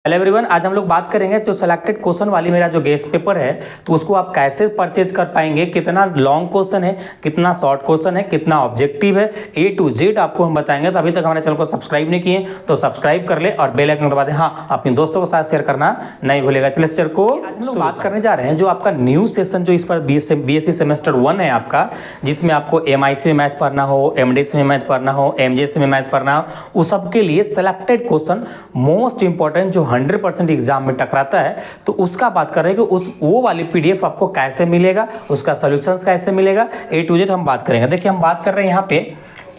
Hello everyone, आज हम लोग बात करेंगे जो सिलेक्टेड क्वेश्चन वाली मेरा जो गेस्ट पेपर है तो उसको आप कैसे परचेज कर पाएंगे, कितना लॉन्ग क्वेश्चन है, कितना शॉर्ट क्वेश्चन है, कितना ऑब्जेक्टिव है, ए टू जेड आपको हम बताएंगे। तो अभी तक हमारे चैनल को सब्सक्राइब नहीं किए तो सब्सक्राइब कर ले और बेल आइकन दबा दे। हाँ, अपने दोस्तों के साथ शेयर करना नहीं भूलेगा। चलिए सर को आज हम लोग बात करने जा रहे हैं जो आपका न्यू सेशन जो इस पर बीएससी सेमेस्टर 1 है आपका, जिसमें आपको एमआईसी में मैथ पढ़ना हो, एमडीसी में मैथ पढ़ना हो, एमजेसी में मैथ पढ़ना हो, उस सब के लिए सिलेक्टेड क्वेश्चन मोस्ट इंपॉर्टेंट जो 100% एग्जाम में टकराता है तो उसका बात कर रहे हैं कि वो वाली पीडीएफ आपको कैसे मिलेगा, उसका सॉल्यूशंस कैसे मिलेगा, ए टू जेड हम बात करेंगे। देखिए हम बात कर रहे हैं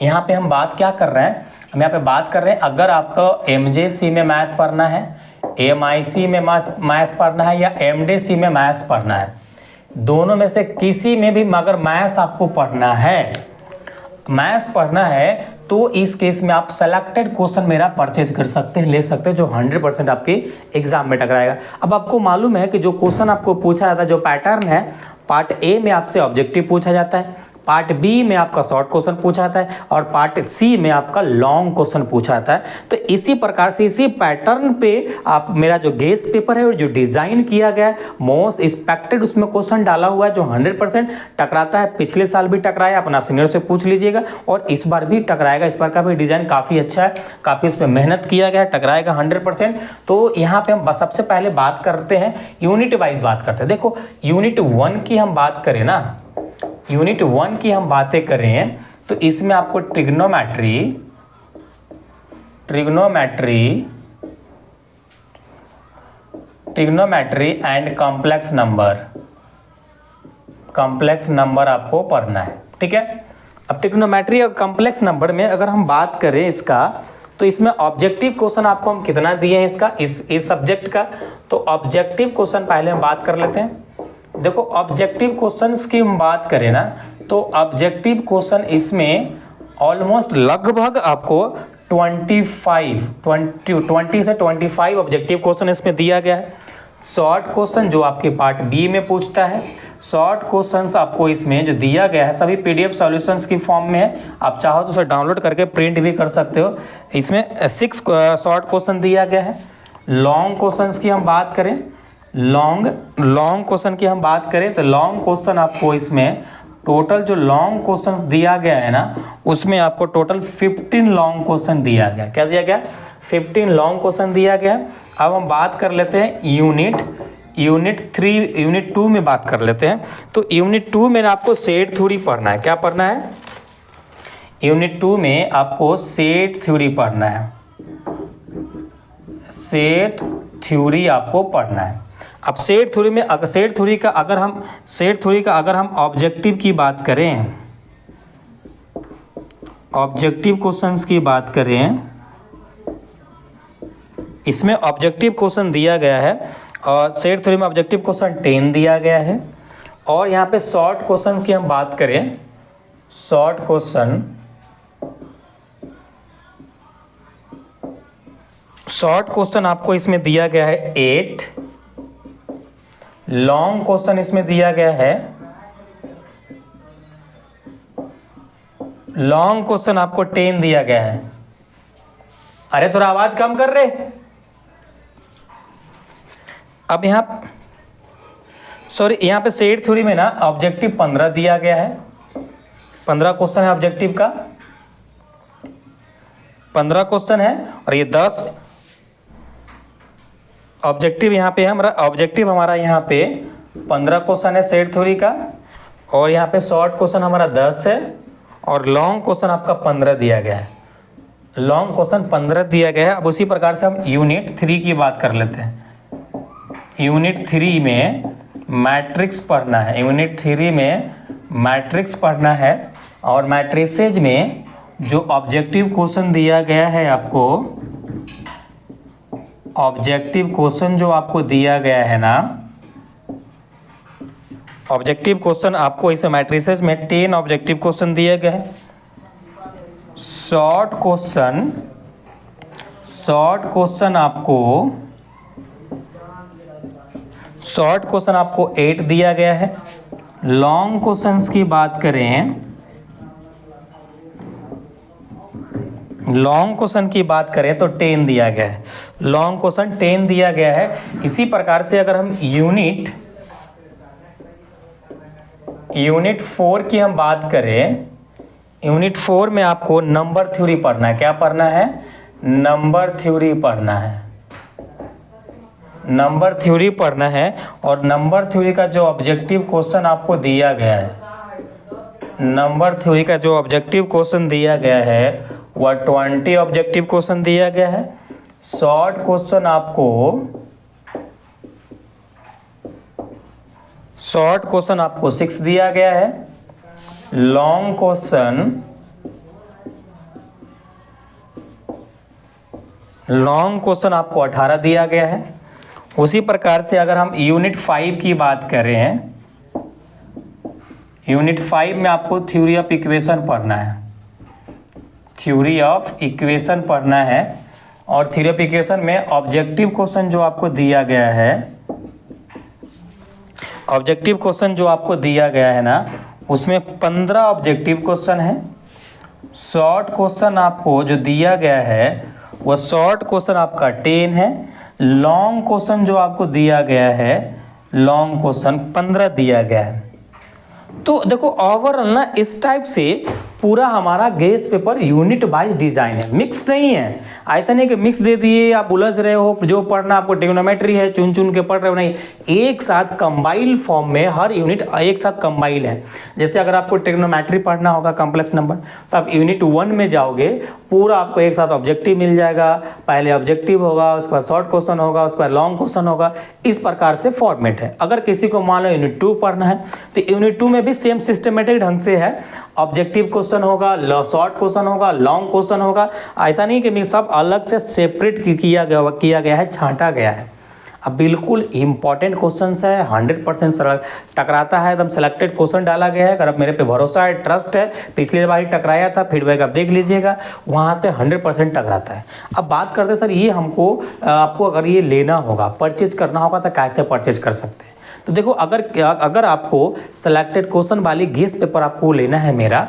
यहाँ पे हम बात क्या कर रहे हैं, हम यहाँ पे बात कर रहे हैं अगर आपको एमजेसी में मैथ पढ़ना है, एमआईसी में मैथ पढ़ना है या एमडीसी में मैथ्स पढ़ना है, दोनों में से किसी में भी अगर मैथ्स आपको पढ़ना है तो इस केस में आप सेलेक्टेड क्वेश्चन मेरा परचेज कर सकते हैं, ले सकते हैं, जो 100% आपके एग्जाम में टकराएगा। अब आपको मालूम है कि जो क्वेश्चन आपको पूछा जाता है, जो पैटर्न है, पार्ट ए में आपसे ऑब्जेक्टिव पूछा जाता है, पार्ट बी में आपका शॉर्ट क्वेश्चन पूछा जाता है और पार्ट सी में आपका लॉन्ग क्वेश्चन पूछा जाता है। तो इसी प्रकार से इसी पैटर्न पे आप मेरा जो गेस्ट पेपर है और जो डिजाइन किया गया है, मोस्ट एक्सपेक्टेड उसमें क्वेश्चन डाला हुआ है जो 100% टकराता है। पिछले साल भी टकराया, अपना सीनियर से पूछ लीजिएगा, और इस बार भी टकराएगा। इस बार का भी डिजाइन काफ़ी अच्छा है, काफ़ी इस पर मेहनत किया गया है, टकराएगा 100%। तो यहाँ पे हम सबसे पहले बात करते हैं यूनिट वाइज बात करते हैं। देखो यूनिट 1 की हम बात करें ना, यूनिट 1 की हम बातें करें तो इसमें आपको ट्रिग्नोमेट्री एंड कॉम्प्लेक्स नंबर आपको पढ़ना है, ठीक है। अब ट्रिग्नोमेट्री और कॉम्प्लेक्स नंबर में अगर हम बात करें इसका, तो इसमें ऑब्जेक्टिव क्वेश्चन आपको हम कितना दिए हैं इसका, इस सब्जेक्ट का। तो ऑब्जेक्टिव क्वेश्चन पहले हम बात कर लेते हैं। देखो ऑब्जेक्टिव क्वेश्चंस की हम बात करें ना तो ऑब्जेक्टिव क्वेश्चन इसमें ऑलमोस्ट लगभग आपको 20 से 25 ऑब्जेक्टिव क्वेश्चन इसमें दिया गया है। शॉर्ट क्वेश्चन जो आपके पार्ट बी में पूछता है, शॉर्ट क्वेश्चंस आपको इसमें जो दिया गया है सभी पीडीएफ सॉल्यूशंस की फॉर्म में है, आप चाहो तो उसे डाउनलोड करके प्रिंट भी कर सकते हो। इसमें 6 शॉर्ट क्वेश्चन दिया गया है। लॉन्ग क्वेश्चंस की हम बात करें, लॉन्ग क्वेश्चन की हम बात करें तो लॉन्ग क्वेश्चन आपको इसमें टोटल जो लॉन्ग क्वेश्चन दिया गया है ना, उसमें आपको टोटल 15 लॉन्ग क्वेश्चन दिया गया। क्या दिया गया? 15 लॉन्ग क्वेश्चन दिया गया। अब हम बात कर लेते हैं यूनिट 2 में बात कर लेते हैं। तो यूनिट 2 में आपको सेट थ्योरी पढ़ना है। क्या पढ़ना है? यूनिट 2 में आपको सेट थ्योरी पढ़ना है, सेट थ्योरी आपको पढ़ना है। अब सेट थ्योरी में सेट थ्योरी का अगर हम ऑब्जेक्टिव की बात करें, ऑब्जेक्टिव क्वेश्चंस की बात करें, इसमें ऑब्जेक्टिव क्वेश्चन दिया गया है और सेट थ्योरी में ऑब्जेक्टिव क्वेश्चन 10 दिया गया है। और यहाँ पे शॉर्ट क्वेश्चंस की हम बात करें, शॉर्ट क्वेश्चन आपको इसमें दिया गया है 8, लॉन्ग क्वेश्चन इसमें दिया गया है, लॉन्ग क्वेश्चन आपको 10 दिया गया है। अरे थोड़ा आवाज कम कर रहे। अब यहाँ पे सेट थ्योरी में ना ऑब्जेक्टिव 15 दिया गया है, 15 क्वेश्चन है ऑब्जेक्टिव का, 15 क्वेश्चन है और ये 10 ऑब्जेक्टिव यहाँ पे है। हमारा यहाँ पे 15 क्वेश्चन है सेट थ्योरी का, और यहाँ पे शॉर्ट क्वेश्चन हमारा 10 है और लॉन्ग क्वेश्चन आपका 15 दिया गया है। लॉन्ग क्वेश्चन 15 दिया गया है। अब उसी प्रकार से हम यूनिट 3 की बात कर लेते हैं। यूनिट 3 में मैट्रिक्स पढ़ना है, यूनिट 3 में मैट्रिक्स पढ़ना है। और मैट्रिसेज में जो ऑब्जेक्टिव क्वेश्चन दिया गया है आपको, ऑब्जेक्टिव क्वेश्चन जो आपको दिया गया है ना, ऑब्जेक्टिव क्वेश्चन आपको इस मैट्रिसेस में 10 ऑब्जेक्टिव क्वेश्चन दिए गए हैं। शॉर्ट क्वेश्चन आपको 8 दिया गया है। लॉन्ग क्वेश्चंस की बात करें, लॉन्ग क्वेश्चन की बात करें तो 10 दिया गया है। लॉन्ग क्वेश्चन 10 दिया गया है। इसी प्रकार से अगर हम यूनिट 4 की हम बात करें, यूनिट 4 में आपको नंबर थ्योरी पढ़ना है। क्या पढ़ना है? नंबर थ्योरी पढ़ना है। नंबर थ्योरी पढ़ना है और नंबर थ्योरी का जो ऑब्जेक्टिव क्वेश्चन आपको दिया गया है, नंबर थ्योरी का जो ऑब्जेक्टिव क्वेश्चन दिया गया है वह 20 ऑब्जेक्टिव क्वेश्चन दिया गया है। शॉर्ट क्वेश्चन आपको 6 दिया गया है। लॉन्ग क्वेश्चन आपको 18 दिया गया है। उसी प्रकार से अगर हम यूनिट 5 की बात करें, यूनिट 5 में आपको थ्योरी ऑफ इक्वेशन पढ़ना है। थ्योरी ऑफ इक्वेशन पढ़ना है और थ्योरी ऑफ इक्वेशन में ऑब्जेक्टिव क्वेश्चन जो आपको दिया गया है, ऑब्जेक्टिव क्वेश्चन जो आपको दिया गया है ना, उसमें 15 ऑब्जेक्टिव क्वेश्चन है। शॉर्ट क्वेश्चन आपको जो दिया गया है वह शॉर्ट क्वेश्चन आपका 10 है। लॉन्ग क्वेश्चन जो आपको दिया गया है, लॉन्ग क्वेश्चन 15 दिया गया है। तो देखो ओवरऑल ना इस टाइप से पूरा हमारा guess paper unit wise design है, मिक्स नहीं है। ऐसा नहीं कि मिक्स दे दिए आप उलझ रहे हो, जो पढ़ना आपको ट्रिग्नोमेट्री है चुन चुन के पढ़ रहे हो, नहीं, एक साथ कंबाइल फॉर्म में हर यूनिट एक साथ कंबाइल है। जैसे अगर आपको ट्रिग्नोमेट्री पढ़ना होगा कॉम्प्लेक्स नंबर, तो आप यूनिट 1 में जाओगे, पूरा आपको एक साथ ऑब्जेक्टिव मिल जाएगा। पहले ऑब्जेक्टिव होगा, उसके बाद शॉर्ट क्वेश्चन होगा, उसके बाद लॉन्ग क्वेश्चन होगा। इस प्रकार से फॉर्मेट है। अगर किसी को मान लो यूनिट 2 पढ़ना है तो यूनिट 2 में भी सेम सिस्टमेटिक ढंग से है। ऑब्जेक्टिव क्वेश्चन होगा, शॉर्ट क्वेश्चन होगा, लॉन्ग क्वेश्चन होगा। ऐसा नहीं कि सब अलग से सेपरेट किया गया है, छांटा गया है। अब बिल्कुल इंपॉर्टेंट क्वेश्चन है, 100% टकराता है, एकदम सेलेक्टेड क्वेश्चन डाला गया है। अगर अब मेरे पे भरोसा है, ट्रस्ट है, पिछली बार ही टकराया था, फीडबैक आप देख लीजिएगा, वहाँ से 100% टकराता है। अब बात करते सर ये आपको अगर ये लेना होगा, परचेज करना होगा तो कैसे परचेज कर सकते हैं? तो देखो अगर आपको सेलेक्टेड क्वेश्चन वाली गेस पेपर आपको लेना है मेरा,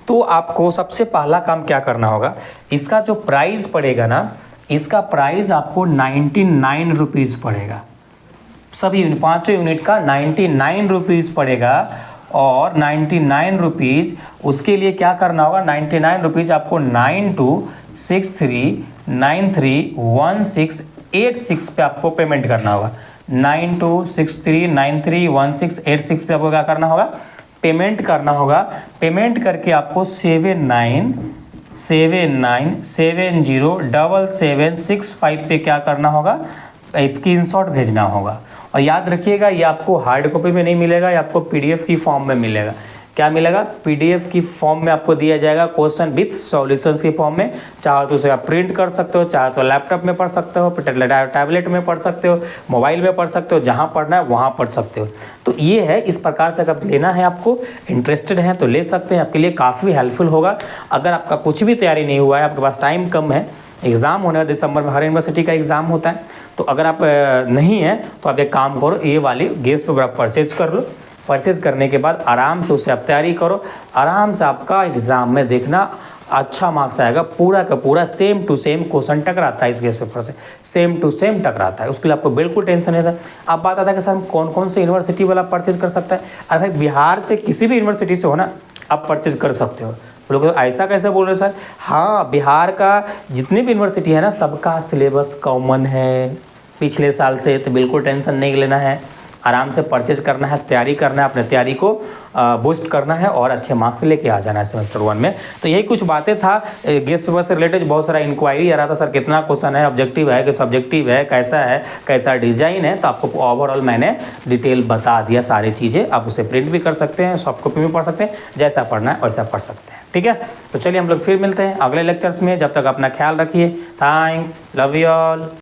तो आपको सबसे पहला काम क्या करना होगा, इसका जो प्राइस पड़ेगा ना, इसका प्राइस आपको 99 रुपीज़ पड़ेगा। सभी पाँचों यूनिट का 99 रुपीज़ पड़ेगा। और 99 रुपीज़ उसके लिए क्या करना होगा, 99 रुपीज़ आपको 9263931686 पे आपको पेमेंट करना होगा। 9263931686 पे आपको क्या करना होगा, पेमेंट करना होगा। पेमेंट करके आपको 79707765 पे क्या करना होगा, स्क्रीनशॉट भेजना होगा। और याद रखिएगा ये आपको हार्ड कॉपी में नहीं मिलेगा, ये आपको पीडीएफ की फॉर्म में मिलेगा। क्या मिलेगा, पीडीएफ की फॉर्म में आपको दिया जाएगा, क्वेश्चन विथ सॉल्यूशंस की फॉर्म में। चाहे तो उसे आप प्रिंट कर सकते हो, चाहे तो लैपटॉप में पढ़ सकते हो, टैबलेट में पढ़ सकते हो, मोबाइल में पढ़ सकते हो, जहाँ पढ़ना है वहाँ पढ़ सकते हो। तो ये है, इस प्रकार से अगर लेना है आपको, इंटरेस्टेड हैं तो ले सकते हैं, आपके लिए काफ़ी हेल्पफुल होगा। अगर आपका कुछ भी तैयारी नहीं हुआ है, आपके पास टाइम कम है, एग्ज़ाम होने वाला दिसंबर में, हर यूनिवर्सिटी का एग्ज़ाम होता है, तो अगर आप नहीं है तो आप एक काम करो, ये वाली गेस पेपर आप परचेज कर लो। परचेज करने के बाद आराम से उसे आप तैयारी करो, आराम से आपका एग्ज़ाम में देखना अच्छा मार्क्स आएगा। पूरा का पूरा सेम टू सेम क्वेश्चन टकराता है इस गेस पेपर से, सेम टू सेम टकराता है। उसके लिए आपको बिल्कुल टेंशन नहीं था। अब बात आता है कि सर हम कौन कौन से यूनिवर्सिटी वाला परचेज कर सकता है? अरे भाई बिहार से किसी भी यूनिवर्सिटी से हो ना, आप परचेज कर सकते हो। लोग ऐसा कैसे बोल रहे सर? हाँ, बिहार का जितनी भी यूनिवर्सिटी है ना, सबका सिलेबस कॉमन है पिछले साल से, तो बिल्कुल टेंशन नहीं लेना है। आराम से परचेज करना है, तैयारी करना है, अपने तैयारी को बूस्ट करना है और अच्छे मार्क्स लेके आ जाना है सेमेस्टर 1 में। तो यही कुछ बातें था गेस पेपर से रिलेटेड। बहुत सारा इंक्वायरी आ रहा था, सर कितना क्वेश्चन है, ऑब्जेक्टिव है कि सब्जेक्टिव है, कैसा डिजाइन है। तो आपको ओवरऑल मैंने डिटेल बता दिया सारी चीज़ें। आप उसे प्रिंट भी कर सकते हैं, सॉफ्ट कॉपी में पढ़ सकते हैं, जैसा पढ़ना है वैसा पढ़ सकते हैं। ठीक है, तो चलिए हम लोग फिर मिलते हैं अगले लेक्चर्स में। जब तक अपना ख्याल रखिए। Thanks, love you all.